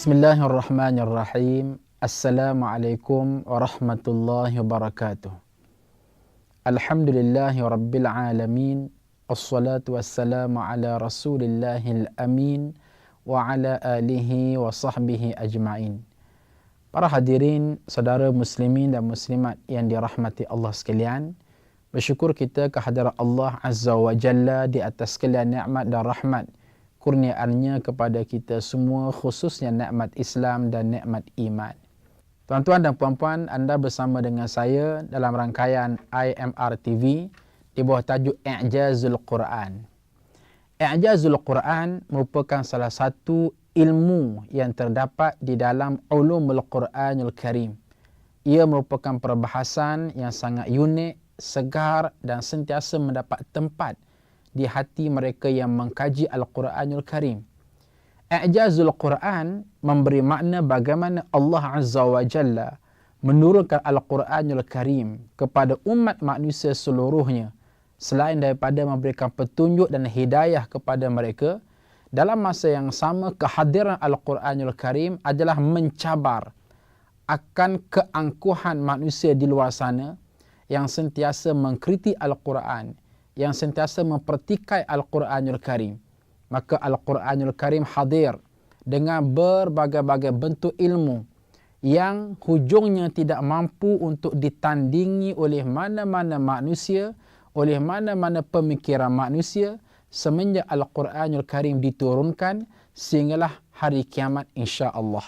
Bismillahirrahmanirrahim. Assalamualaikum warahmatullahi wabarakatuh. Alhamdulillahi rabbil alamin. Assalatu wassalamu ala rasulillahil amin wa ala alihi wa sahbihi ajma'in. Para hadirin, saudara muslimin dan muslimat yang dirahmati Allah sekalian, bersyukur kita kehadirat Allah Azza wa Jalla di atas sekalian nikmat dan rahmat kurniaannya kepada kita semua, khususnya nikmat Islam dan nikmat iman. Tuan-tuan dan puan-puan, anda bersama dengan saya dalam rangkaian IMR TV di bawah tajuk I'jazul Quran. I'jazul Quran merupakan salah satu ilmu yang terdapat di dalam ulumul Quranul Karim. Ia merupakan perbahasan yang sangat unik, segar dan sentiasa mendapat tempat di hati mereka yang mengkaji Al-Quranul Karim. I'jazul Quran memberi makna bagaimana Allah Azza wa Jalla menurunkan Al-Quranul Karim kepada umat manusia seluruhnya, selain daripada memberikan petunjuk dan hidayah kepada mereka. Dalam masa yang sama, kehadiran Al-Quranul Karim adalah mencabar akan keangkuhan manusia di luar sana yang sentiasa mengkritik Al-Quran, yang sentiasa mempertikai Al-Quranul Karim. Maka Al-Quranul Karim hadir dengan berbagai-bagai bentuk ilmu yang hujungnya tidak mampu untuk ditandingi oleh mana-mana manusia, oleh mana-mana pemikiran manusia semenjak Al-Quranul Karim diturunkan sehinggalah hari kiamat insya-Allah.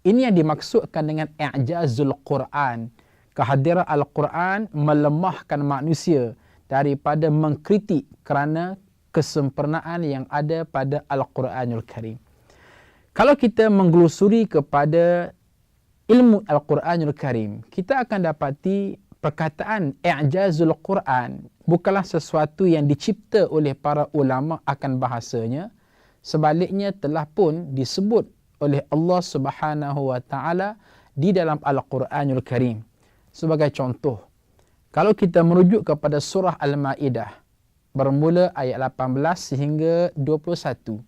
Ini yang dimaksudkan dengan i'jazul Quran. Kehadiran Al-Quran melemahkan manusia daripada mengkritik kerana kesempurnaan yang ada pada Al-Quranul Karim. Kalau kita menggelusuri kepada ilmu Al-Quranul Karim, kita akan dapati perkataan i'jazul Quran bukanlah sesuatu yang dicipta oleh para ulama akan bahasanya. Sebaliknya telah pun disebut oleh Allah Subhanahu wa taala di dalam Al-Quranul Karim. Sebagai contoh, kalau kita merujuk kepada surah Al-Ma'idah bermula ayat 18 sehingga 21,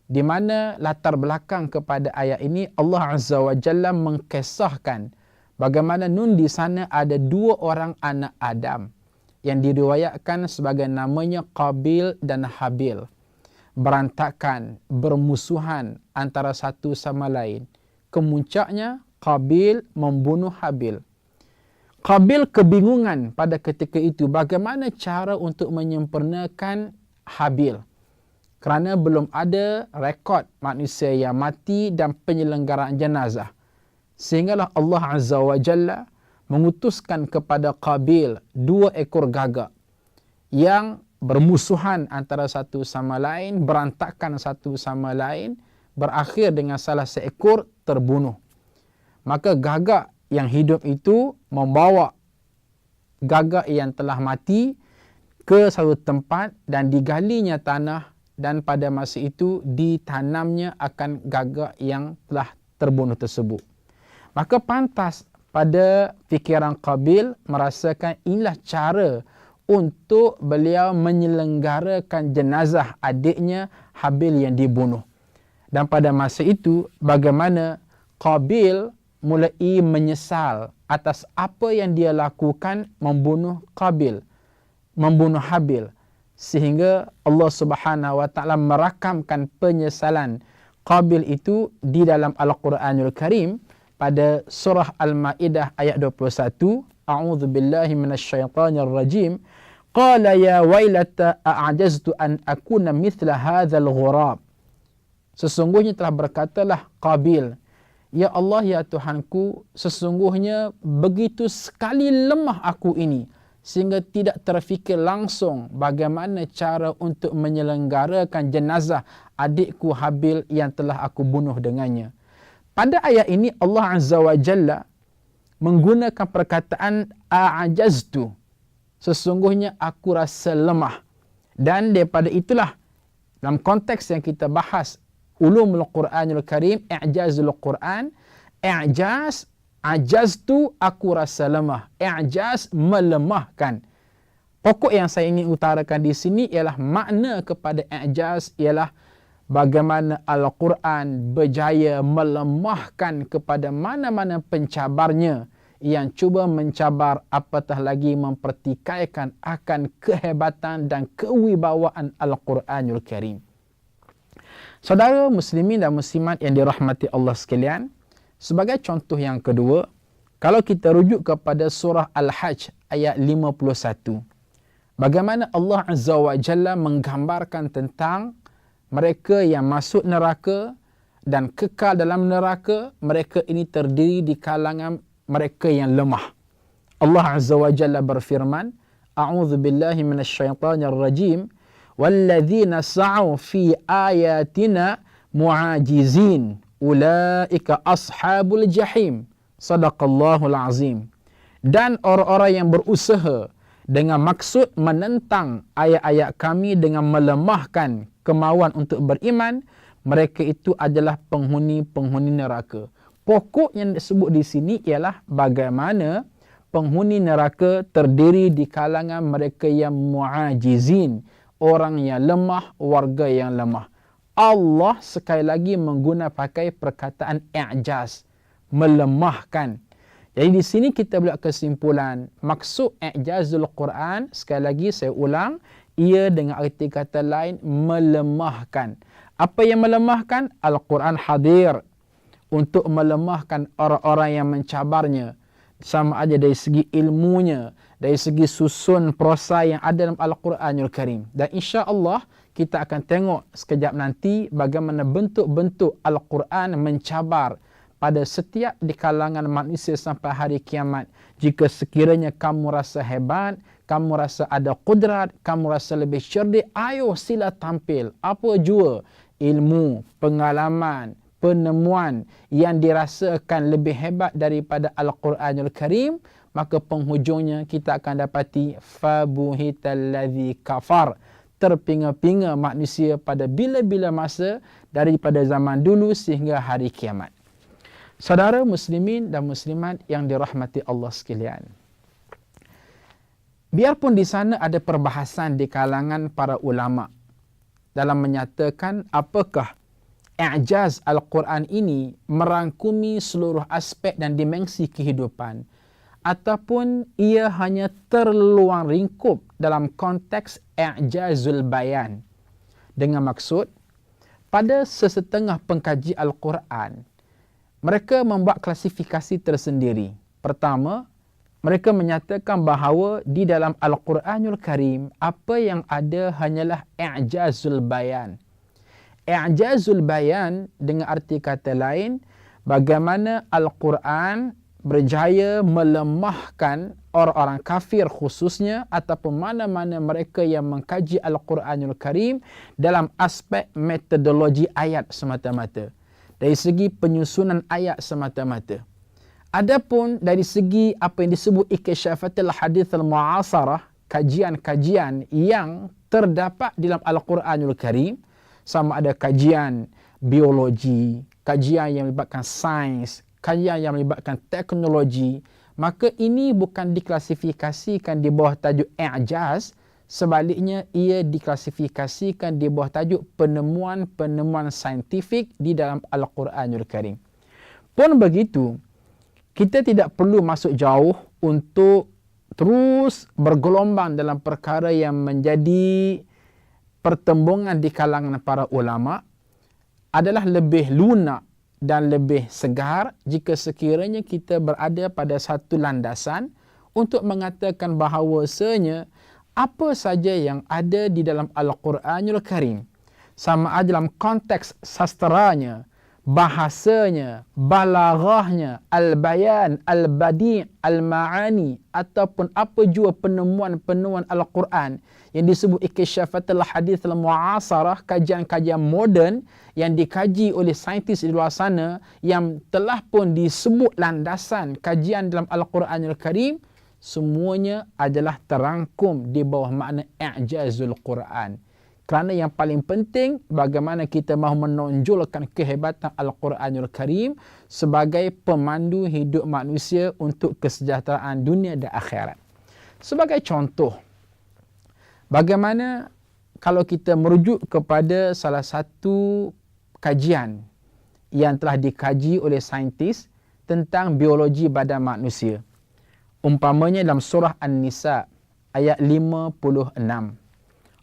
di mana latar belakang kepada ayat ini Allah Azza wa Jalla mengkisahkan bagaimana nun di sana ada dua orang anak Adam yang diriwayatkan sebagai namanya Qabil dan Habil, berantakan, bermusuhan antara satu sama lain. Kemuncaknya Qabil membunuh Habil. Qabil kebingungan pada ketika itu bagaimana cara untuk menyempurnakan Habil, kerana belum ada rekod manusia yang mati dan penyelenggaraan jenazah. Sehinggalah Allah Azza wa Jalla mengutuskan kepada Qabil dua ekor gagak yang bermusuhan antara satu sama lain, berantakan satu sama lain, berakhir dengan salah seekor terbunuh. Maka gagak yang hidup itu membawa gagak yang telah mati ke satu tempat dan digalinya tanah, dan pada masa itu ditanamnya akan gagak yang telah terbunuh tersebut. Maka pantas pada fikiran Qabil merasakan inilah cara untuk beliau menyelenggarakan jenazah adiknya Habil yang dibunuh. Dan pada masa itu bagaimana Qabil mulai menyesal atas apa yang dia lakukan, membunuh Habil, sehingga Allah Subhanahu wa taala merakamkan penyesalan Qabil itu di dalam Al-Quranul Karim pada surah Al-Ma'idah ayat 21. A'udzu billahi minasyaitonir rajim. Qala ya wailata a'jaztu an akuna mithla hadzal ghurab. Sesungguhnya telah berkatalah Qabil, ya Allah, ya Tuhanku, sesungguhnya begitu sekali lemah aku ini sehingga tidak terfikir langsung bagaimana cara untuk menyelenggarakan jenazah adikku Habil yang telah aku bunuh dengannya. Pada ayat ini Allah Azza wa Jalla menggunakan perkataan a'jaztu, sesungguhnya aku rasa lemah. Dan daripada itulah dalam konteks yang kita bahas ulumul Quranul Karim, i'jazul Quran, i'jaz, ajaztu, aku rasa lemah. I'jaz, melemahkan. Pokok yang saya ingin utarakan di sini ialah makna kepada i'jaz ialah bagaimana Al-Quran berjaya melemahkan kepada mana-mana pencabarnya yang cuba mencabar, apatah lagi mempertikaikan akan kehebatan dan kewibawaan Al-Quranul Karim. Saudara muslimin dan muslimat yang dirahmati Allah sekalian, sebagai contoh yang kedua, kalau kita rujuk kepada surah Al-Hajj ayat 51, bagaimana Allah Azza wa Jalla menggambarkan tentang mereka yang masuk neraka dan kekal dalam neraka, mereka ini terdiri di kalangan mereka yang lemah. Allah Azza wa Jalla berfirman, A'udzu billahi minasyaitonir rajim, walladzina sa'u fi ayatina mu'ajizin, ulaika ashabul jahim. Sadaqallahul azim. Dan orang-orang yang berusaha dengan maksud menentang ayat-ayat kami dengan melemahkan kemauan untuk beriman, mereka itu adalah penghuni-penghuni neraka. Pokok yang disebut di sini ialah bagaimana penghuni neraka terdiri di kalangan mereka yang mu'ajizin, orang yang lemah, warga yang lemah. Allah sekali lagi menggunakan pakai perkataan i'jaz, melemahkan. Jadi di sini kita buat kesimpulan, maksud i'jazul Quran, sekali lagi saya ulang, ia dengan arti kata lain melemahkan. Apa yang melemahkan? Al-Quran hadir untuk melemahkan orang-orang yang mencabarnya, sama ada dari segi ilmunya, dari segi susun prosa yang ada dalam Al-Quranul Karim. Dan insya-Allah kita akan tengok sekejap nanti bagaimana bentuk-bentuk Al-Quran mencabar pada setiap di kalangan manusia sampai hari kiamat. Jika sekiranya kamu rasa hebat, kamu rasa ada kudrat, kamu rasa lebih cerdik, ayo sila tampil. Apa jua ilmu, pengalaman, penemuan yang dirasakan lebih hebat daripada Al-Quranul Karim, maka penghujungnya kita akan dapati fabuhital ladzi kafar, terpinga-pinga manusia pada bila-bila masa daripada zaman dulu sehingga hari kiamat. Saudara muslimin dan muslimat yang dirahmati Allah sekalian, biarpun di sana ada perbahasan di kalangan para ulama dalam menyatakan apakah i'jaz Al-Quran ini merangkumi seluruh aspek dan dimensi kehidupan, ataupun ia hanya terluang ringkup dalam konteks i'jazul bayan. Dengan maksud, pada sesetengah pengkaji Al-Quran, mereka membuat klasifikasi tersendiri. Pertama, mereka menyatakan bahawa di dalam Al-Quranul Karim, apa yang ada hanyalah i'jazul bayan. I'jazul bayan dengan arti kata lain, bagaimana Al-Quran berjaya melemahkan orang-orang kafir khususnya, ataupun mana-mana mereka yang mengkaji Al-Quranul Karim dalam aspek metodologi ayat semata-mata, dari segi penyusunan ayat semata-mata. Adapun dari segi apa yang disebut iktishafatul hadits al-mu'asarah, kajian-kajian yang terdapat dalam Al-Quranul Karim, sama ada kajian biologi, kajian yang melibatkan sains, kajian yang melibatkan teknologi, maka ini bukan diklasifikasikan di bawah tajuk i'jaz, sebaliknya ia diklasifikasikan di bawah tajuk penemuan-penemuan saintifik di dalam Al-Quranul Karim. Pun begitu, kita tidak perlu masuk jauh untuk terus bergelombang dalam perkara yang menjadi pertembungan di kalangan para ulama. Adalah lebih lunak dan lebih segar jika sekiranya kita berada pada satu landasan untuk mengatakan bahawasanya apa saja yang ada di dalam Al-Quranul Karim, sama ada dalam konteks sastranya, bahasanya, balaghahnya, al-bayan, al-badi', al-ma'ani, ataupun apa jua penemuan-penemuan Al-Quran yang disebut iktishafatul hadits al-mu'asarah, kajian-kajian moden yang dikaji oleh saintis di luar sana, yang telah pun disebut landasan kajian dalam Al-Quranul Karim, semuanya adalah terangkum di bawah makna i'jazul Quran. Kerana yang paling penting, bagaimana kita mahu menonjolkan kehebatan Al-Quranul Karim sebagai pemandu hidup manusia untuk kesejahteraan dunia dan akhirat. Sebagai contoh, bagaimana kalau kita merujuk kepada salah satu kajian yang telah dikaji oleh saintis tentang biologi badan manusia. Umpamanya dalam surah An-Nisa ayat 56.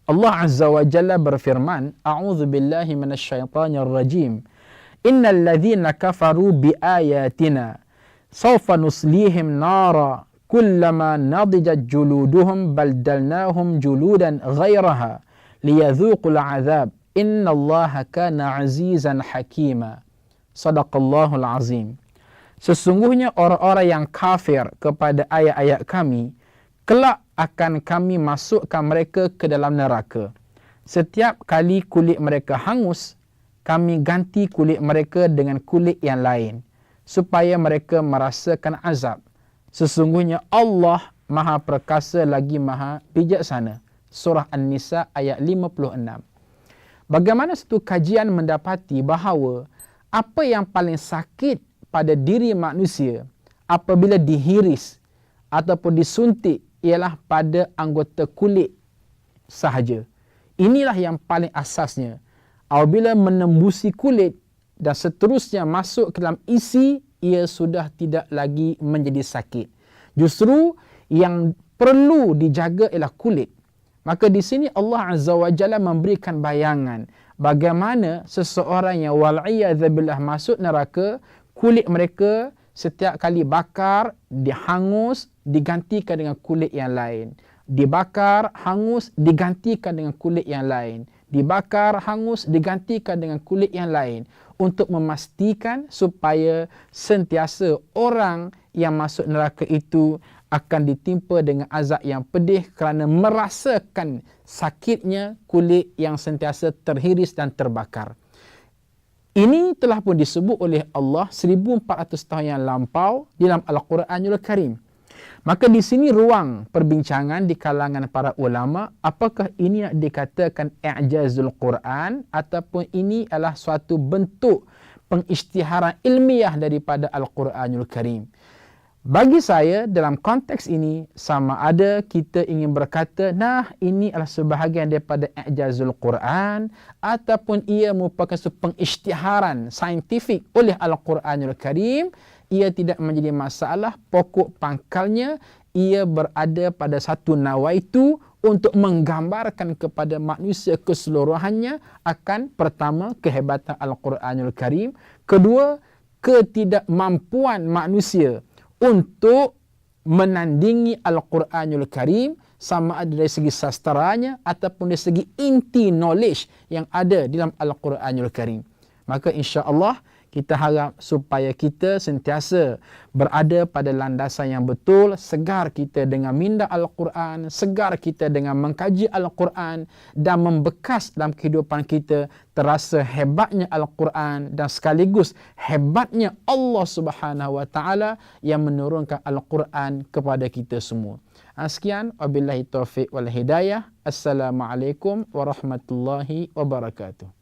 Allah Azza wa Jalla berfirman, A'udzu billahi minasyaitonir rajim. Innal ladzina kafaru biayatina sawfa nuslihim nara kullama nadijat juluduhum baldalnahum juludan ghairaha liyadhuqul azab innallaha kana azizan hakima. Sadaqallahul azim. Sesungguhnya orang-orang yang kafir kepada ayat-ayat kami, kelak akan kami masukkan mereka ke dalam neraka. Setiap kali kulit mereka hangus, kami ganti kulit mereka dengan kulit yang lain, supaya mereka merasakan azab. Sesungguhnya Allah Maha Perkasa lagi Maha Bijaksana. Surah An-Nisa ayat 56. Bagaimana satu kajian mendapati bahawa apa yang paling sakit pada diri manusia apabila dihiris ataupun disuntik ialah pada anggota kulit sahaja. Inilah yang paling asasnya. Apabila menembusi kulit dan seterusnya masuk ke dalam isi, ia sudah tidak lagi menjadi sakit. Justru yang perlu dijaga ialah kulit. Maka di sini Allah Azza wa Jalla memberikan bayangan bagaimana seseorang yang wal'iyadzabillah masuk neraka, kulit mereka setiap kali bakar, dihangus, digantikan dengan kulit yang lain. Dibakar, hangus, digantikan dengan kulit yang lain. Dibakar, hangus, digantikan dengan kulit yang lain. Untuk memastikan supaya sentiasa orang yang masuk neraka itu akan ditimpa dengan azab yang pedih kerana merasakan sakitnya kulit yang sentiasa terhiris dan terbakar. Ini telah pun disebut oleh Allah 1400 tahun yang lampau dalam Al-Quranul Karim. Maka di sini ruang perbincangan di kalangan para ulama, apakah ini nak dikatakan i'jazul Quran ataupun ini adalah suatu bentuk pengisytiharan ilmiah daripada Al-Quranul Karim. Bagi saya dalam konteks ini, sama ada kita ingin berkata, nah ini adalah sebahagian daripada i'jazul Quran ataupun ia merupakan sebuah pengisytiharan saintifik oleh Al-Quranul Karim, ia tidak menjadi masalah. Pokok pangkalnya ia berada pada satu nawaitu untuk menggambarkan kepada manusia keseluruhannya akan pertama kehebatan Al-Quranul Karim, kedua ketidakmampuan manusia untuk menandingi Al-Quranul Karim sama ada dari segi sastranya ataupun dari segi inti knowledge yang ada di dalam Al-Quranul Karim. Maka insya-Allah kita harap supaya kita sentiasa berada pada landasan yang betul, segar kita dengan minda Al-Quran, segar kita dengan mengkaji Al-Quran dan membekas dalam kehidupan kita, terasa hebatnya Al-Quran dan sekaligus hebatnya Allah Subhanahu wa taala yang menurunkan Al-Quran kepada kita semua. Sekian, wabillahi taufiq wal hidayah. Assalamualaikum warahmatullahi wabarakatuh.